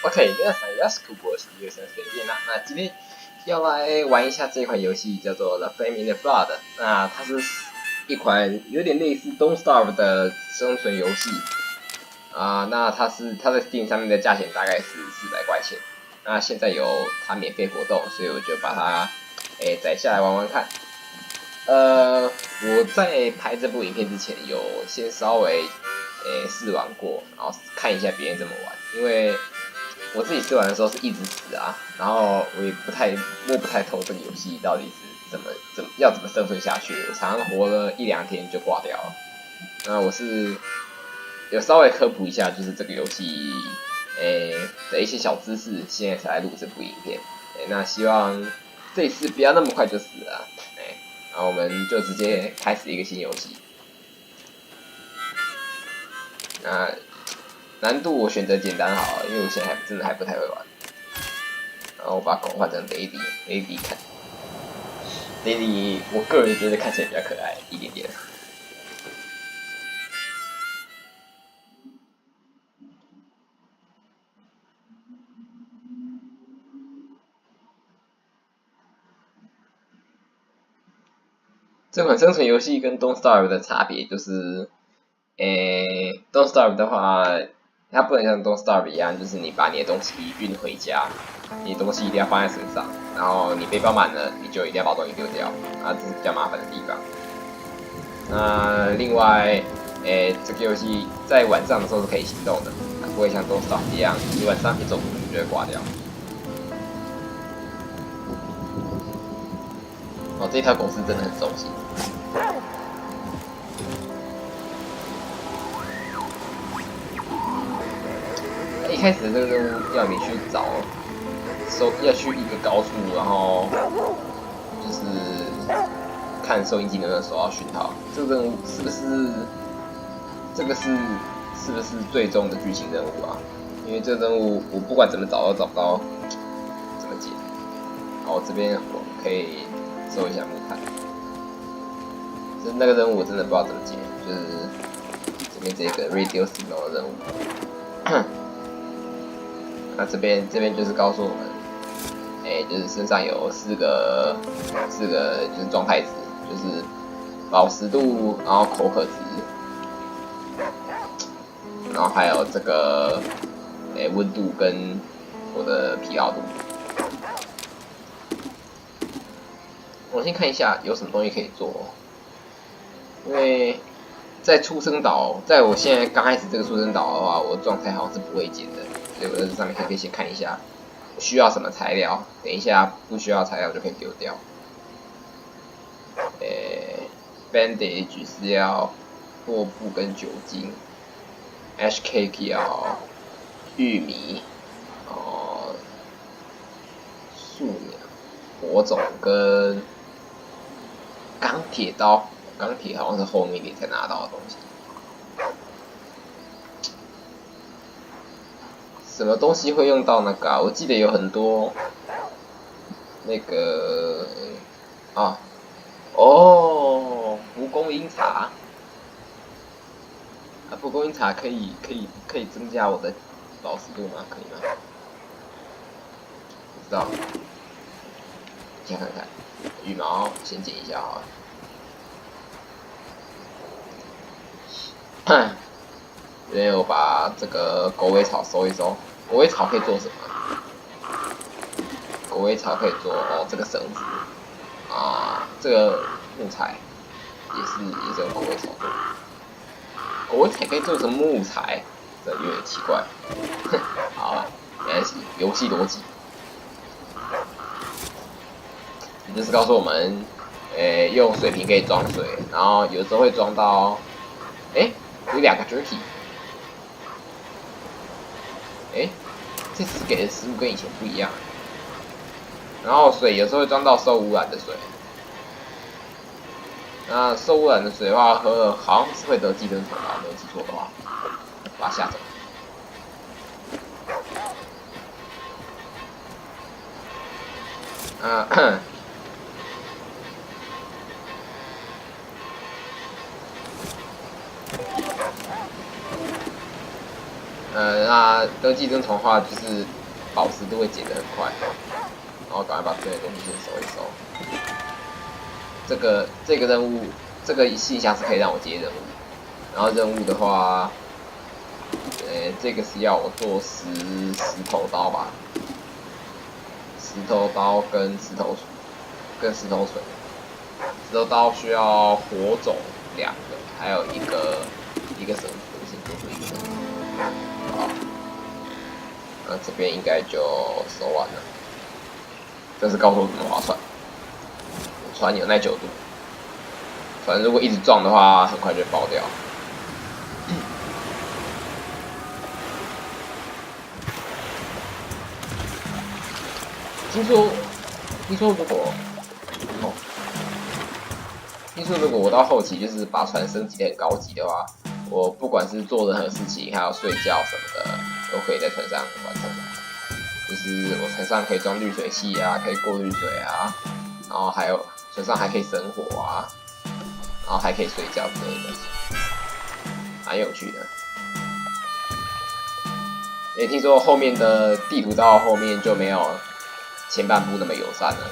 OK，皆さんよろしく我是月神水电那今天要来玩一下这款游戏，叫做《The Flaming Flood》。那它是一款有点类似《Don't Starve》的生存游戏啊。那它在 Steam 上面的价钱大概是400块钱。那现在有它免费活动，所以我就把它载下来玩玩看。我在拍这部影片之前有先稍微试玩过，然后看一下别人怎么玩，因为我自己试玩的时候是一直死啊，然后我也摸不太透这个游戏到底是怎么生存下去，我常常活了1-2天就挂掉了。那我是有稍微科普一下，就是这个游戏的一些小知识，现在才来录这部影片。那希望这一次不要那么快就死了。然后我们就直接开始一个新游戏。那难度我选择简单好了，因为我现在真的还不太会玩。然后我把狗换成 Lady 看 ，Lady 我个人觉得看起来比较可爱一点点。这款生存游戏跟 Don't Starve 的差别就是，Don't Starve 的话，它不能像 Don't Starve 一样，就是你把你的东西运回家，你的东西一定要放在身上，然后你背包满了，你就一定要把东西丢掉，啊，这是比较麻烦的地方。那另外，这个游戏在晚上的时候是可以行动的，不会像 Don't Starve 一样，你晚上一走路你就会挂掉。哦，这条狗是真的很熟悉。一开始这个任务要你去找要去一个高处，然后就是看收音机能不能收到讯号。这个任务是不是最终的剧情任务啊？因为这个任务我不管怎么找都找不到怎么解。好，这边我可以收一下木炭。就是那个任务我真的不知道怎么解，就是这边这个 Radio Signal 的任务。那这边就是告诉我们，就是身上有四个就是状态值，就是饱食度，然后口渴值，然后还有这个温度跟我的疲劳度。我先看一下有什么东西可以做，因为在出生岛，在我现在刚开始这个出生岛的话，我的状态好像是不会减的。所以我在这上面可以先看一下需要什么材料，等一下不需要材料就可以丢掉。bandage 是要破布跟酒精 ，ash cake 要玉米，树苗、火种跟钢铁刀，钢铁好像是后面一点才拿到的东西。什么东西会用到那个啊？我记得有很多那个蒲公英茶啊，蒲公英茶可以增加我的饱食度吗？可以吗？不知道，先看看羽毛，先剪一下好了。因为我把这个狗尾草收一收，狗尾草可以做什么？狗尾草可以做这个绳子啊，这个木材也是用狗尾草做。狗尾草可以做成木材，这有点奇怪。好了，没关系，游戏逻辑，也就是告诉我们，用水瓶可以装水，然后有时候会装到，有2个 jerky。这次给的食物跟以前不一样。然后水有时候会装到受污染的水。那受污染的水的话，喝了好像是会得寄生虫吧，没有记错的话，把它吓走。那登记征程的话，就是宝石都会减得很快，然后赶快把这些东西先收一收。这个任务，这个信箱是可以让我接任务，然后任务的话，这个是要我做石头刀吧，石头刀跟石头锤，石头刀需要火种2个，还有一个绳子，我先做出一个绳子。好，那这边应该就收完了。这是告诉我怎么划船，船有耐久度，反正如果一直撞的话，很快就会爆掉。听说如果我到后期就是把船升级得很高级的话，我不管是做任何事情，还有睡觉什么的，都可以在船上完成。就是我船上可以装滤水器啊，可以过滤水啊，然后还有船上还可以生火啊，然后还可以睡觉之类的，蛮有趣的。也听说后面的地图到后面就没有前半部那么友善了，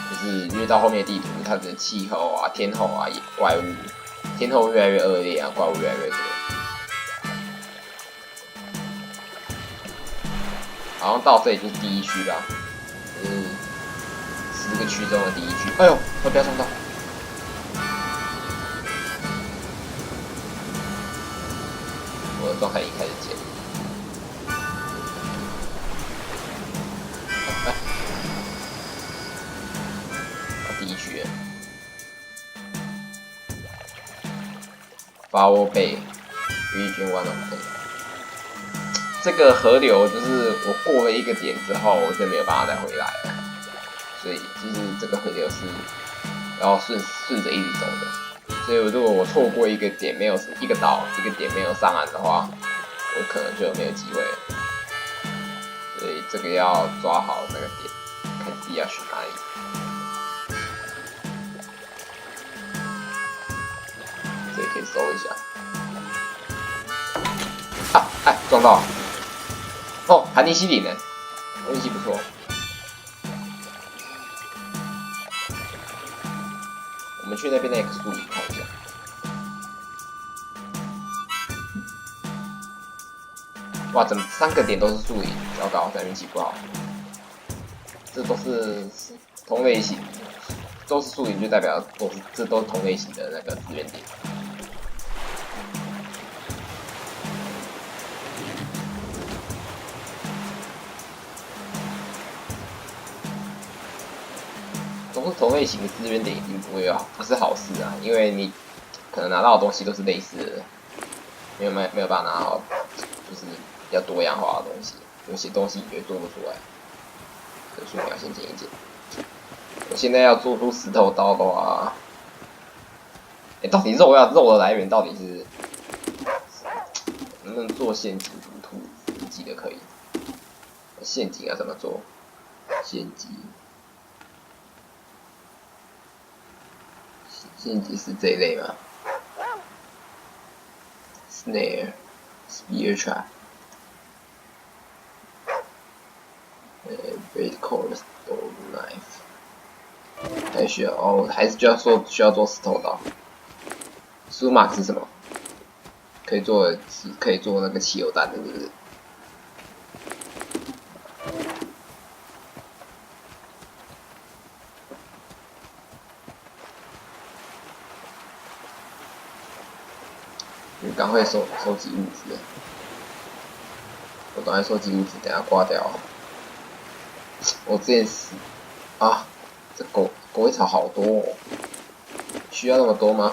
就是因为到后面的地图，它的气候啊、天候啊、怪物，天候越来越恶劣啊，怪物越来越多。好像到这里就是第1区吧，10个区中的第1区。哎呦，我不要撞到！我的状态已经开始减。第1区，Flower Bay Region 1 of Bay。这个河流就是我过了一个点之后，我就没有办法再回来了，所以就是这个河流是要顺着一直走的。所以如果我错过一个点，没有一个岛一个点没有上岸的话，我可能就没有机会了。所以这个要抓好那个点，看自己要去哪里。这里可以搜一下。啊！哎，撞到了！哦，盘尼西林呢，运气不错。我们去那边那个树林看一下。哇，怎么3个点都是树林？糟糕，咱运气不好。这都是同类型，都是树林就代表这都是同类型的那个资源点。都是同类型的资源点，一定不是好事啊，因为你可能拿到的东西都是类似的，没有办法拿到就是比较多样化的东西，有些东西你就做不出来，可是你要先减一减。我现在要做出石头刀的话，到底肉的来源到底是能不能做陷阱毒兔子？我记得可以。陷阱要怎么做？陷阱是这一类吗 ？Snare, spear trap, braid cord, stone knife。还需要还是需要做石头刀。Sumac 是什么？可以做那个汽油弹的，是不是？你赶快收集物资，我赶快收集物资，等下挂掉。我之前死啊，这狗尾草好多哦，需要那么多吗？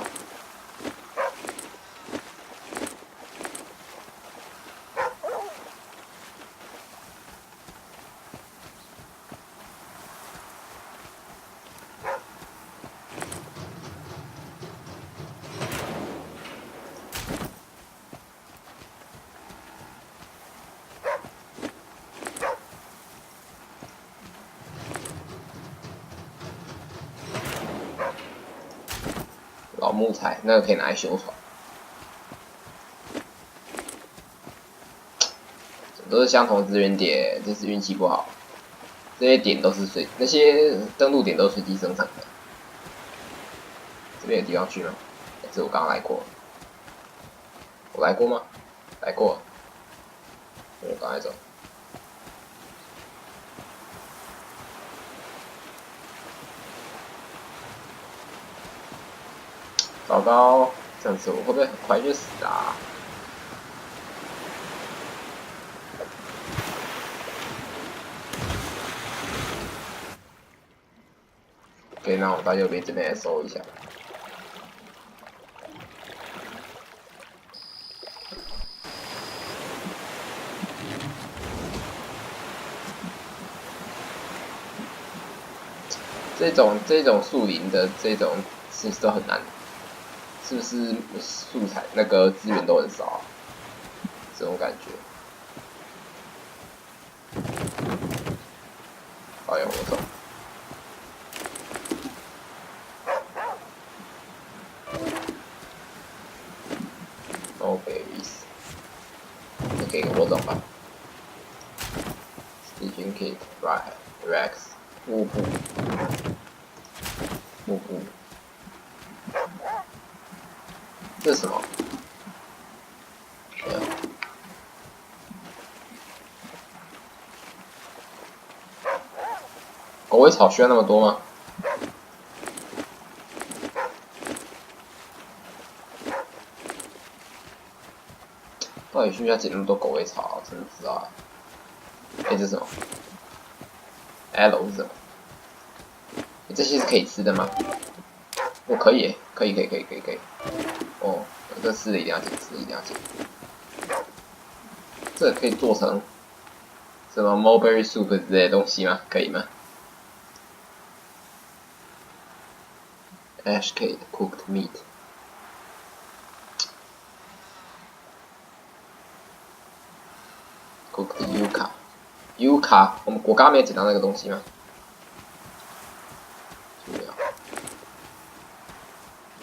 老木材那个可以拿来修船。都是相同资源点，就是运气不好。这些点都是那些登录点都是随机生成的。这边有地方去吗？这我刚刚来过。我来过吗？来过。我刚才走。糟糕，这样子我会不会很快就死啊？OK， 那我到右边这边来搜一下。这种树林的这种是不是都很难？是不是素材那个资源都很少啊？这种感觉。哎呀，我走。No berries。给个火种吧。Staging Kit Rex 幕布。这是什么？没有。狗尾草需要那么多吗？到底需要捡那么多狗尾草？真的不知道啊。这是什么 ？L 是什么？这些是可以吃的吗？我可以，可以。哦，这吃的一定要捡，这可以做成什么 mulberry soup 之类的东西吗？可以吗 ？Ash cake cooked meat。cooked yucca， 我刚刚没有捡到那个东西吗？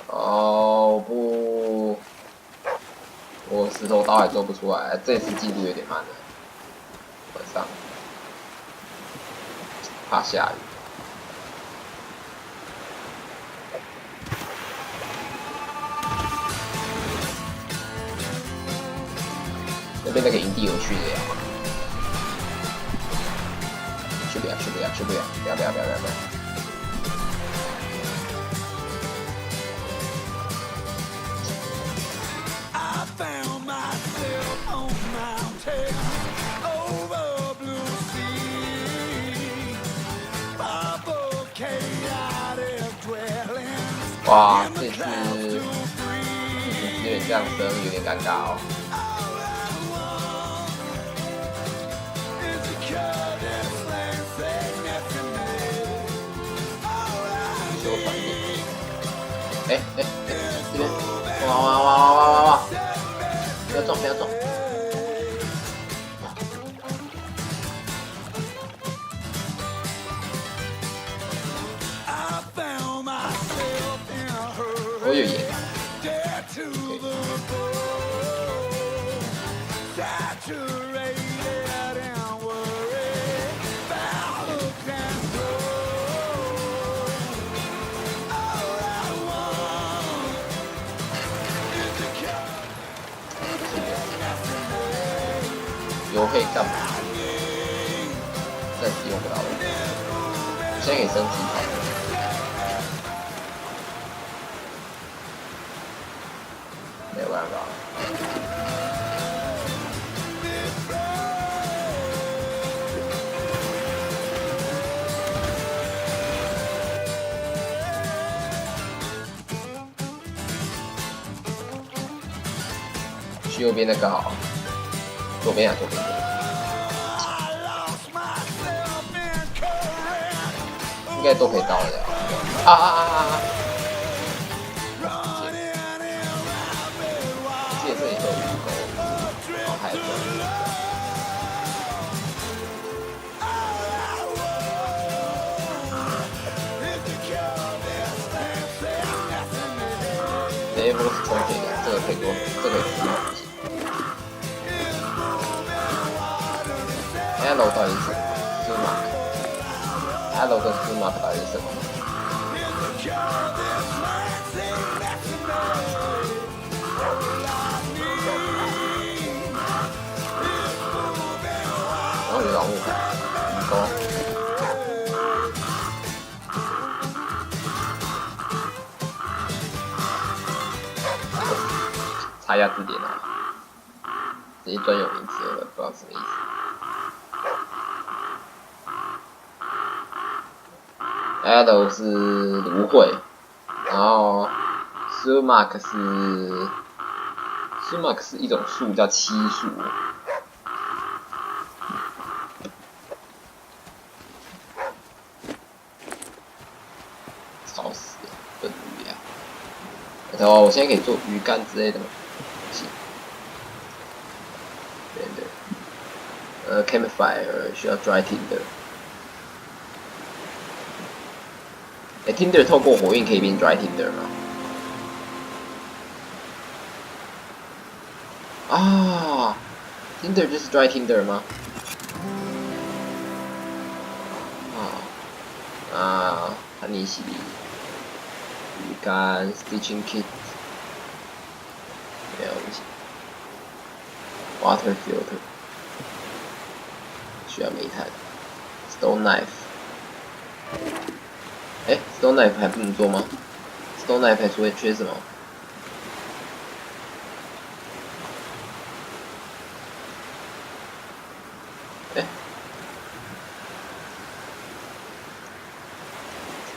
哦不，我石头刀还做不出来，这次进度有点慢了。晚上怕下雨。那边那个营地有去的呀？去不了，不要。哇，这次资源降生有点尴尬哦。修传递。这边，哇！不要撞！我有眼。油可以干嘛？暂时用不到了。现在可以升级它。没有办法。去右边那个好。左边。应该都可以到了呀。记得这里有鱼钩，然后还有level 是充血的，这个可以多，这个可以吃。？Hello 到底是什么 ？Sumac。Hello 跟 Sumac 到底是什么？然后有老木牌，鱼钩。查一下字典啊，这些专有名词我不知道什么意思。Hello 是芦荟，然后 Sumac 是一种树，叫漆树。吵死了，笨鱼啊！然后我现在可以做鱼竿之类的吗？Campfire 需要 dry tinder。Tinder 透过火焰可以变 dry tinder 吗？啊 ，Tinder 就是 dry tinder 吗？汉尼西里鱼竿 stitching kit 没有东西 ，water filter 需要煤炭 ，stone knife， stone knife 还不能做吗 ？stone knife 还缺什么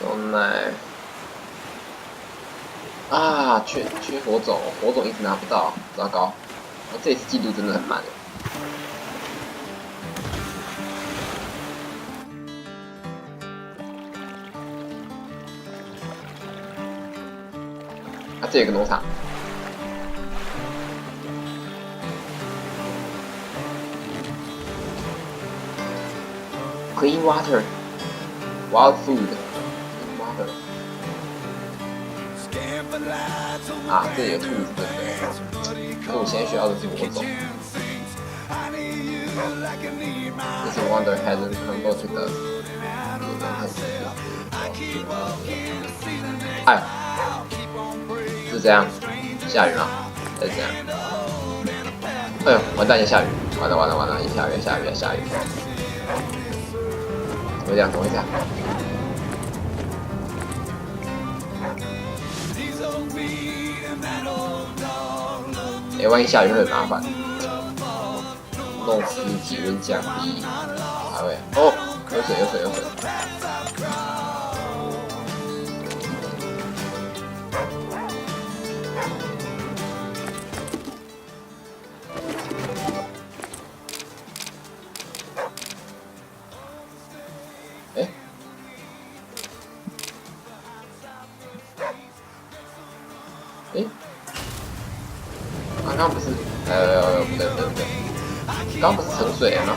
？stone knife 啊，缺火种，火种一直拿不到，糟糕！我这次进度真的很慢。这有个农场。Clean water, wild food, clean water。这里有兔子，对不对？可我现在需要的是火种。This wonder hasn't converted us。是这样，下雨吗？还是这样？哎呦，完蛋，要下雨！完了，一下雨，下雨！怎么这样？万一下雨会很麻烦。弄湿体温降低，还会有水。刚刚不是不对，刚不是盛水了吗？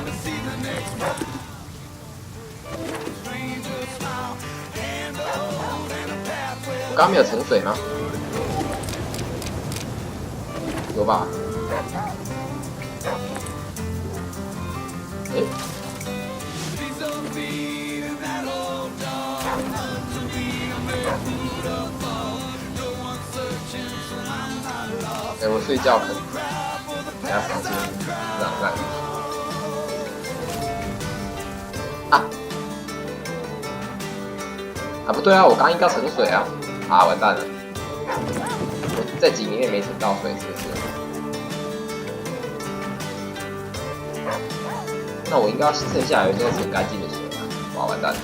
我刚没有盛水吗？有吧？我睡觉可能加房间让不对啊，我刚应该盛水啊！完蛋了，我在井里面没盛到水，是不是？那我应该剩下有一些盛干净的水啊！哇，完蛋了！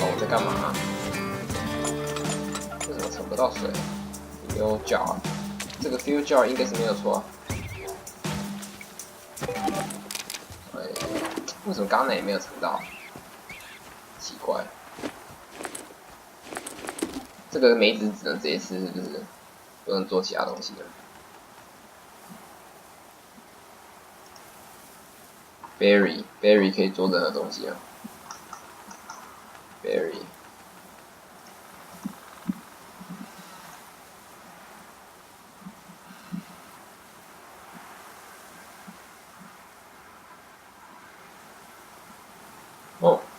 我在干嘛为什么盛不到水？Fuel jar， 这个 fuel jar 应该是没有错。为什么刚才也没有盛到？奇怪，这个梅子只能直接吃，是不是？不能做其他东西了。berry 可以做任何东西啊。berry。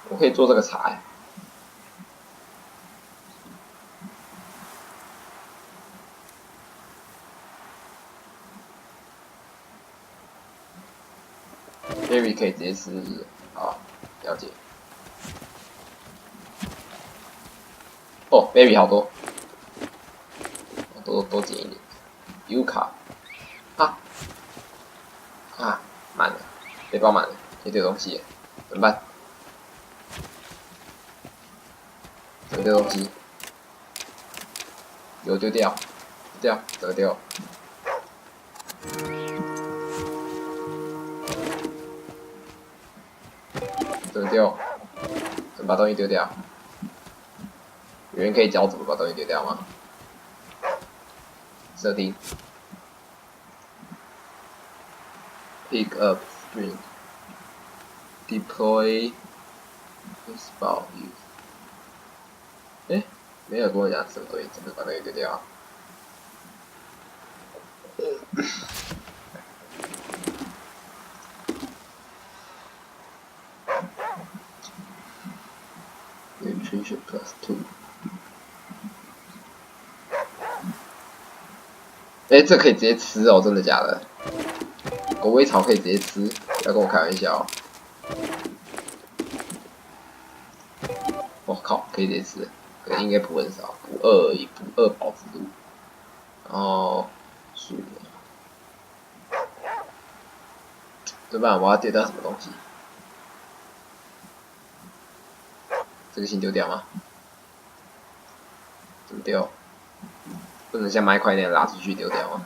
我可以做这个茶呀。Berry 可以直接吃，好，了解。哦 ，Berry 好多，多捡一点。U 卡，啊满了，背包满了，一堆东西，怎么办？整个东西，有丢掉，整个丢，整个丢，怎么把东西丢掉？有人可以教我怎么把东西丢掉吗？设定 ，pick up string deploy spell use。哎，没有跟我讲什么东西，怎么把东西丢掉？Nutrition plus 2。哎，这可以直接吃哦，真的假的？狗尾草可以直接吃，不要跟我开玩笑。我靠，可以直接吃，可能应该补很少，补2而已，补2保值度。然后树苗，怎么办？我要丢掉什么东西？这个先丢掉吗？怎么丢？不能像麦块那样拉出去丢掉吗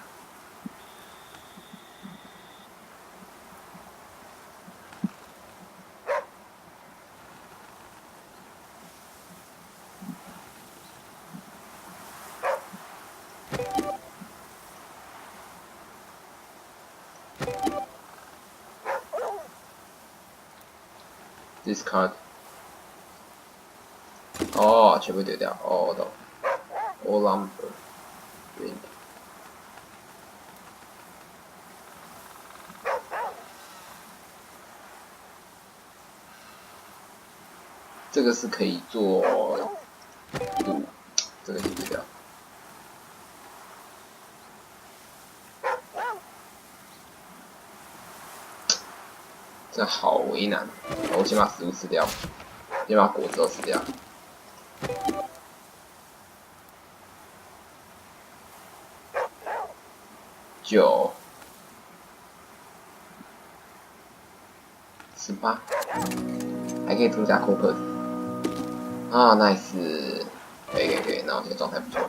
？Discard。哦，全部丢掉。哦，我懂。All lumber。这个是可以做路，这个先丢掉。这好为难，我先把食物吃掉，先把果子都吃掉。9、18，还可以增加 copper。啊 ，nice， 可以，那我这个状态不错。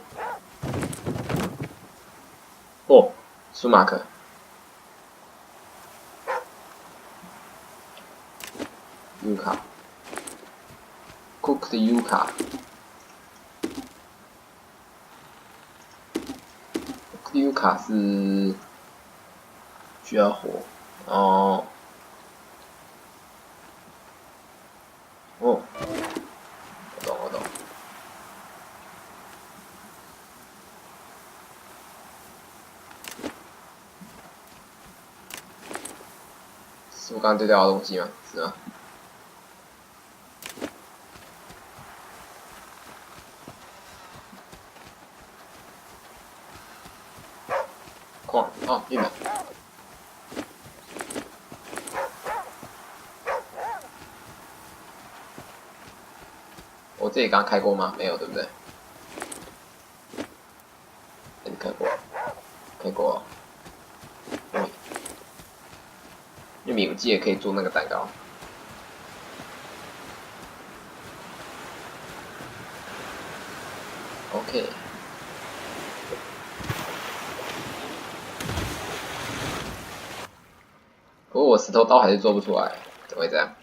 哦，舒马克。U 卡 ，cooked U 卡 ，cooked U 卡是需要火，哦，我懂。是我刚刚丢掉的东西吗？是吗？矿哦，玉米。我这里刚开过吗？没有，对不对？你开过。玉米我记得可以做那个蛋糕。OK。不过我石头刀还是做不出来，怎么会这样？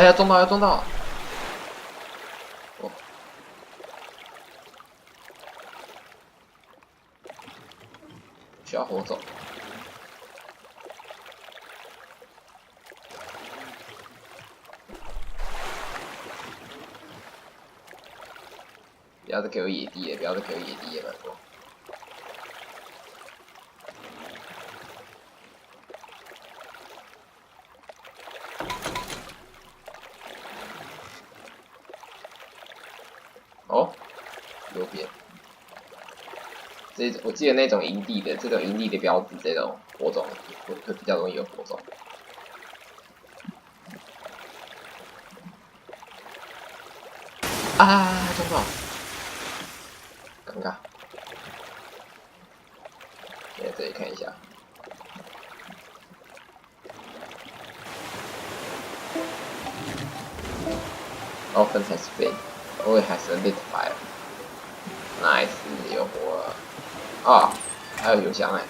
要中到！哦，需要火种。不要再给我野地了，不要再给我野地了，拜托。哦，右边。我记得那种营地的这种营地的标志，这种火种会比较容易有火种。啊，撞到！尴尬。在这里看一下。Offense has failed. Oh, it has a lit fire. Nice， 有火了。啊，还有油箱哎。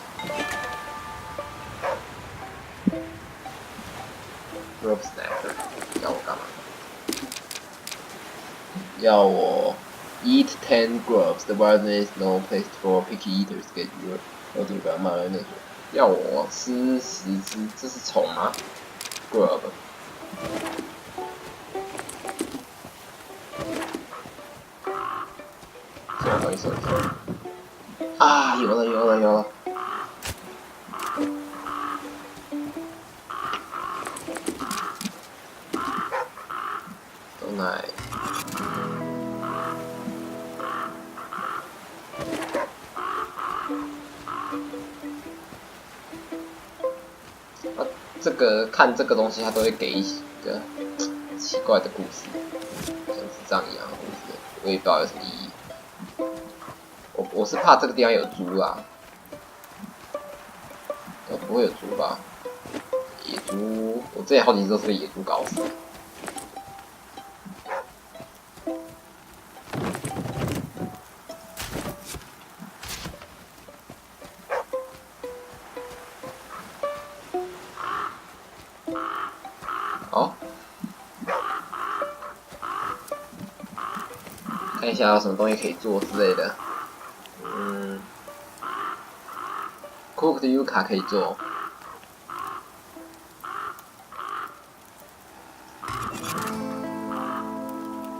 Rope Snapper， 要我干嘛？要我 eat 10 grubs. The wilderness is no place for picky eaters. Get your 我这个慢慢那个。要我吃10只，这是虫吗 ？Grub。这种东西手里。啊，有了有了有了。So nice。这个看这个东西，它都会给一个奇怪的故事，像智障一样的故事，我也不知道有什么意义。我是怕这个地方有猪啦，不会有猪吧？野猪，我之前好几次都是被野猪搞死。好，看一下有什么东西可以做之类的。Cooked yucca 可以做。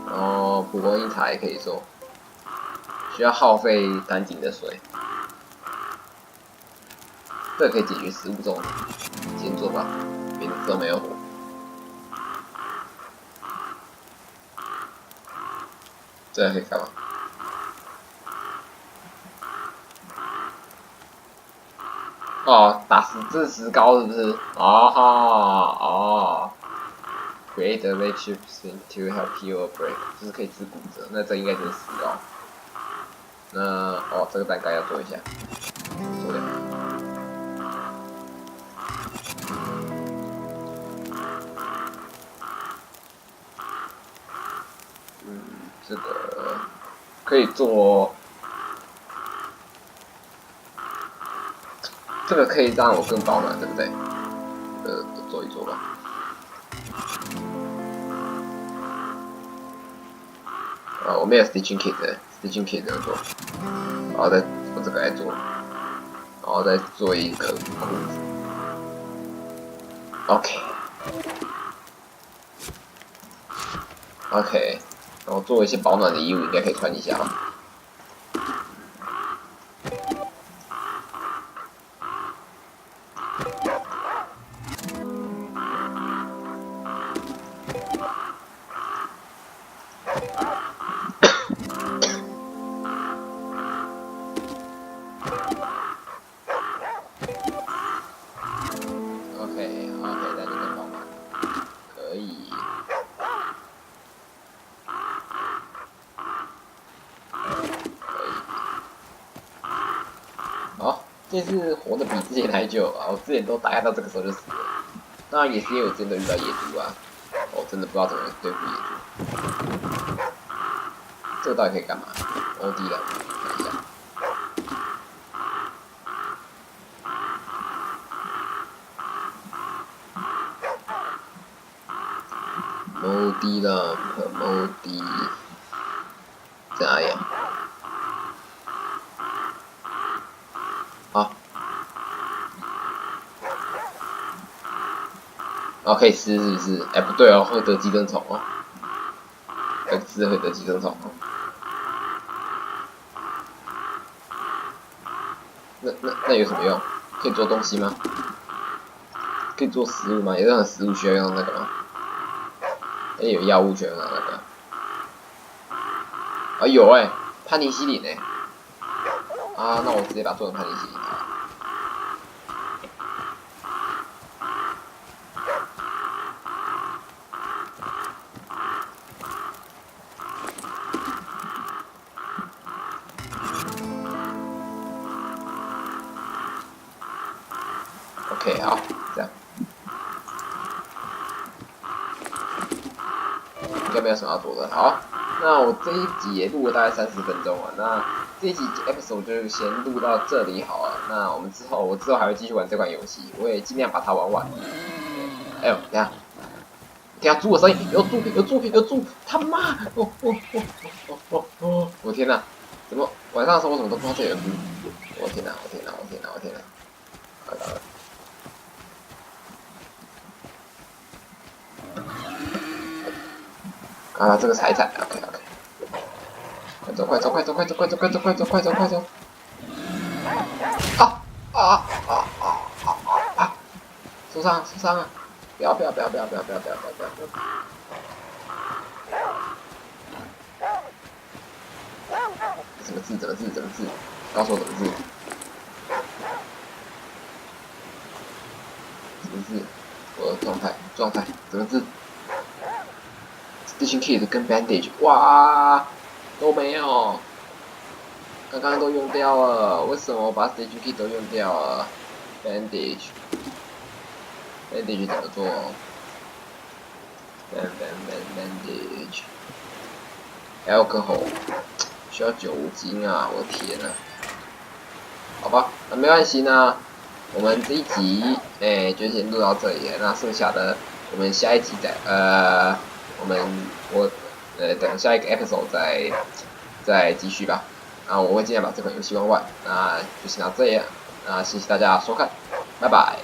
然后蒲公英茶也可以做，需要耗费干净的水。这个可以解决食物中毒，先做吧，免得之后没有火。这个可以干嘛？哦，这是石膏是不是？哦。Create a makeshift thing to help heal a break， 就是可以治骨折，那这应该就是石膏。那这个蛋糕要做一下，做掉。这个可以做，这个可以让我更保暖，对不对？做一做吧。我没有 stitching kit，stitching kit 怎么做？然后再我这个来做，然后再做一个裤子。OK， 然后做一些保暖的衣物，应该可以穿一下吧。这次活得比之前还久啊！我之前都大概到这个时候就死了。当然也是因为我之前都遇到野猪啊，我真的不知道怎么对付野猪。这个到底可以干嘛？欧弟了，看一下。欧弟了，欧弟，在哪里啊？可以吃是不是？不对哦，会得寄生虫哦。吃会得寄生虫哦。那有什么用？可以做东西吗？可以做食物吗？有任何食物需要用到那个吗？有药物需要用到那个？啊有潘尼西林啊，那我直接把它做成潘尼西林。OK， 好，这样应该没有什么要做的。好，那我这一集也录了大概30分钟了，那这一集 episode 就先录到这里好了。那我之后还会继续玩这款游戏，我也尽量把它玩完。哎呦，等下猪的声音，有猪，他妈！我天哪！怎么晚上的时候我怎么都不知道这有猪？我天哪！啊，这个踩，OK，快走！啊！受伤啊！不要！怎么治？告诉我怎么治？我的状态怎么治？Stitching Kit 跟 Bandage， 哇，都没有，刚刚都用掉了，为什么我把 Stitching Kit 都用掉了 ？Bandage 怎么做？Bandage Alcohol 需要酒精啊！我的天呐！好吧，那没关系呢。我们这一集就先录到这里了，那剩下的我们下一集等下一个 episode 再继续吧。那我会尽量把这款游戏玩完。那就先到这里了，那谢谢大家收看，拜拜。